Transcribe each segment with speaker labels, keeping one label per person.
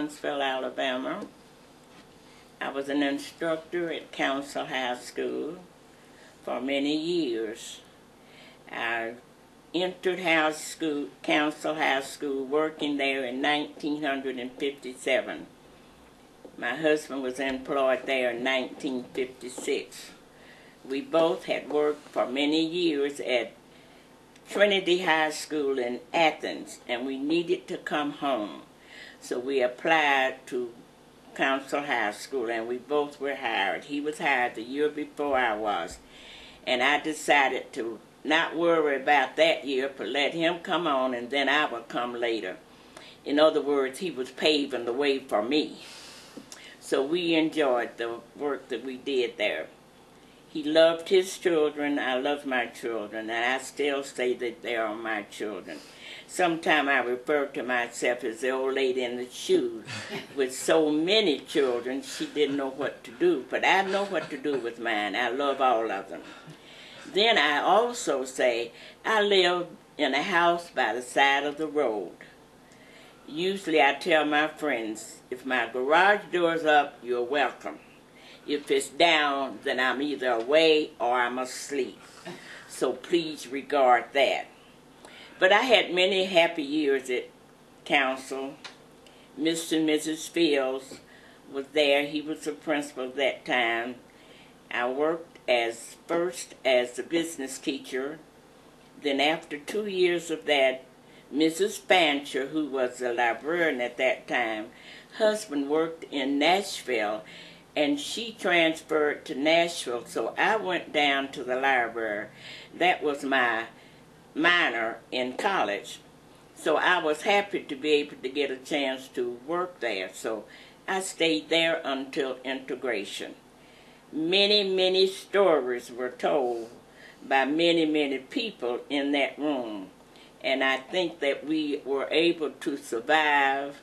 Speaker 1: Huntsville, Alabama. I was an instructor at Councill High School for many years. I entered Councill High School working there in 1957. My husband was employed there in 1956. We both had worked for many years at Trinity High School in Athens, and we needed to come home. So we applied to Councill High School, and we both were hired. He was hired the year before I was, and I decided to not worry about that year, but let him come on, and then I would come later. In other words, he was paving the way for me. So we enjoyed the work that we did there. He loved his children, I love my children, and I still say that they are my children. Sometimes I refer to myself as the old lady in the shoes. With so many children, she didn't know what to do, but I know what to do with mine. I love all of them. Then I also say I live in a house by the side of the road. Usually I tell my friends, if my garage door's up, you're welcome. If it's down, then I'm either away or I'm asleep. So please regard that. But I had many happy years at Councill. Mr. and Mrs. Fields was there. He was the principal at that time. I worked first as a business teacher. Then after 2 years of that, Mrs. Fancher, who was a librarian at that time, husband worked in Nashville, and she transferred to Nashville, so I went down to the library. That was my minor in college. So I was happy to be able to get a chance to work there. So I stayed there until integration. Many, many stories were told by many, many people in that room. And I think that we were able to survive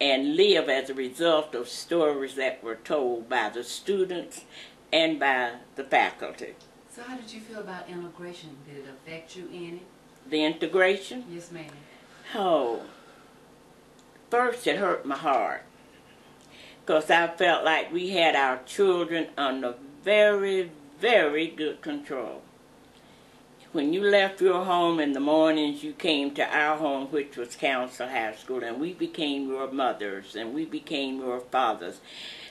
Speaker 1: and live as a result of stories that were told by the students and by the faculty.
Speaker 2: So how did you feel about integration? Did it affect you any?
Speaker 1: The integration?
Speaker 2: Yes, ma'am.
Speaker 1: Oh, first it hurt my heart, because I felt like we had our children under very, very good control. When you left your home in the mornings, you came to our home, which was Councill High School, and we became your mothers, and we became your fathers.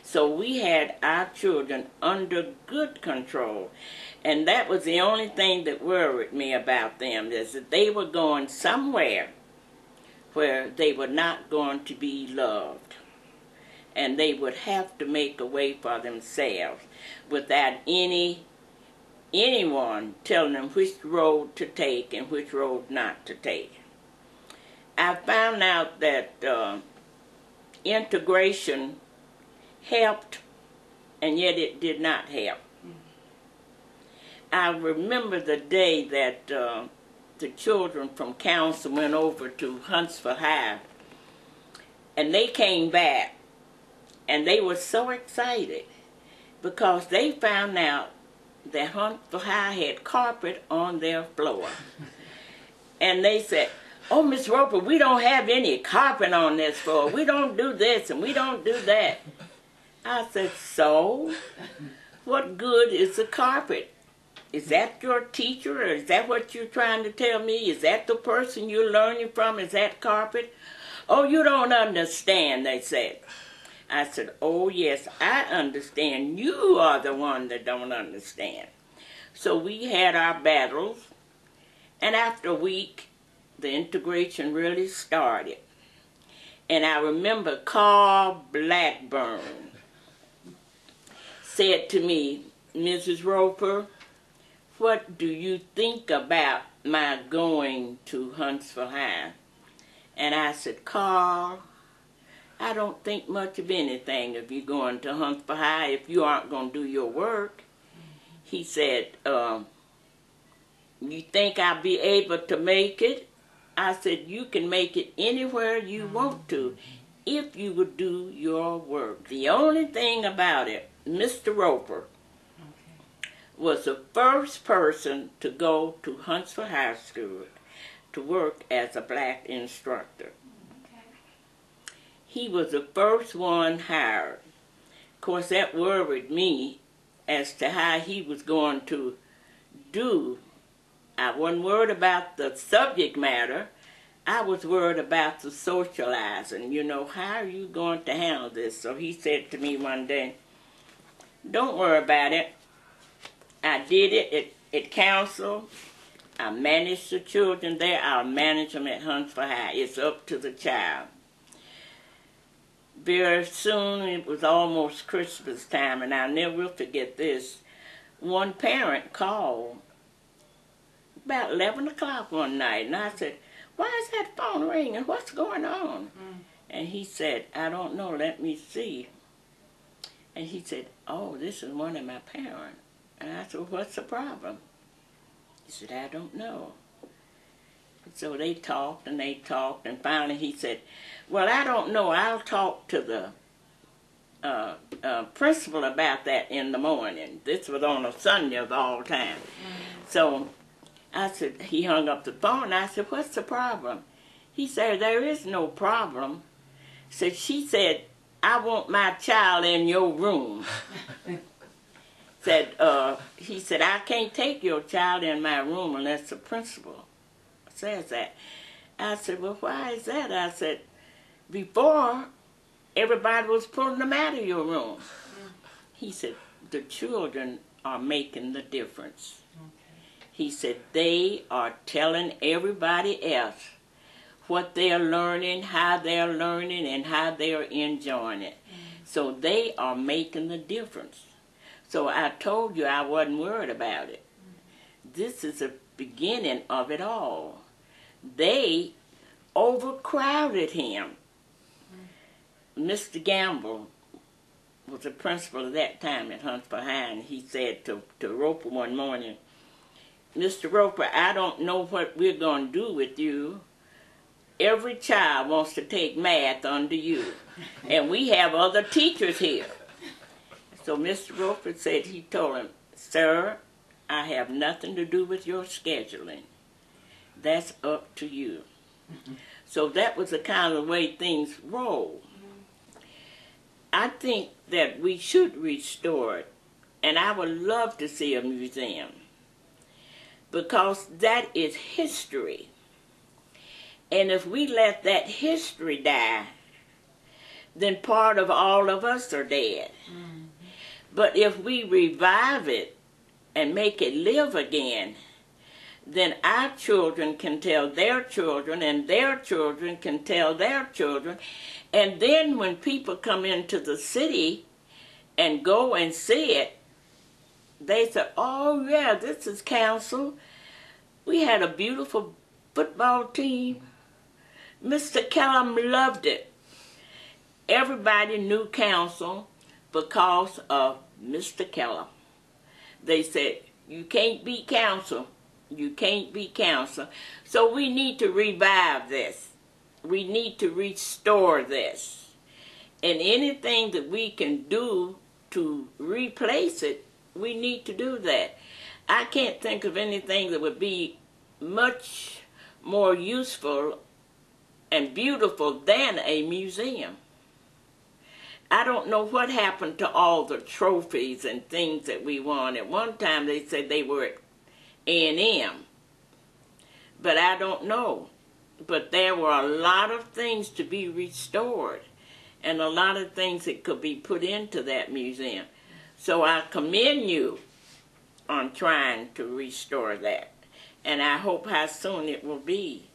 Speaker 1: So we had our children under good control, and that was the only thing that worried me about them, is that they were going somewhere where they were not going to be loved, and they would have to make a way for themselves without anyone telling them which road to take and which road not to take. I found out that integration helped, and yet it did not help. I remember the day that the children from Councill went over to Huntsville High, and they came back, and they were so excited because they found out that Huntsville High had carpet on their floor. And they said, "Oh, Miss Roper, we don't have any carpet on this floor. We don't do this and we don't do that." I said, "So? What good is the carpet? Is that your teacher, or is that what you're trying to tell me? Is that the person you're learning from? Is that carpet?" "Oh, you don't understand," they said. I said, "Oh, yes, I understand. You are the one that don't understand." So we had our battles, and after a week, the integration really started. And I remember Carl Blackburn said to me, "Mrs. Roper, what do you think about my going to Huntsville High?" And I said, "Carl, I don't think much of anything if you're going to Huntsville High if you aren't going to do your work." He said, "You think I'll be able to make it?" I said, "You can make it anywhere you want to if you would do your work. The only thing about it, Mr. Roper was the first person to go to Huntsville High School to work as a black instructor. he was the first one hired. Of course, that worried me as to how he was going to do. I wasn't worried about the subject matter. I was worried about the socializing. You know, how are you going to handle this? So he said to me one day, don't worry about it. I did it at Councill. I managed the children there. I'll manage them at Huntsville High. It's up to the child. Very soon, it was almost Christmas time, and I'll never forget this. One parent called about 11 o'clock one night, and I said, why is that phone ringing? What's going on? And he said, I don't know, let me see. And he said, oh, this is one of my parents. And I said, what's the problem? He said, I don't know. So they talked, and finally he said, well, I don't know. I'll talk to the principal about that in the morning. This was on a Sunday of all time. So I said, he hung up the phone. I said, what's the problem? He said, there is no problem. So she said, I want my child in your room. He said, I can't take your child in my room unless the principal says that. I said, well, why is that? I said, before, everybody was pulling them out of your room. He said, the children are making the difference. He said, they are telling everybody else what they're learning, how they're learning, and how they're enjoying it. So they are making the difference. So I told you I wasn't worried about it. This is the beginning of it all. They overcrowded him. Mr. Gamble was the principal at that time at Huntsville High, and he said to Roper one morning, Mr. Roper, I don't know what we're going to do with you. Every child wants to take math under you, and we have other teachers here. So Mr. Roper said, he told him, sir, I have nothing to do with your scheduling. That's up to you. So that was the kind of way things roll. I think that we should restore it, and I would love to see a museum, because that is history. And if we let that history die, then part of all of us are dead. But if we revive it and make it live again, then our children can tell their children, and their children can tell their children. And then when people come into the city and go and see it, they say, oh yeah, this is Councill. We had a beautiful football team. Mr. Kellum loved it. Everybody knew Councill because of Mr. Kellum. They said, you can't beat Councill. You can't be Councill. So we need to revive this. We need to restore this. And anything that we can do to replace it, we need to do that. I can't think of anything that would be much more useful and beautiful than a museum. I don't know what happened to all the trophies and things that we won. At one time they said they were at A&M, but I don't know. But there were a lot of things to be restored, and a lot of things that could be put into that museum. So I commend you on trying to restore that, and I hope how soon it will be.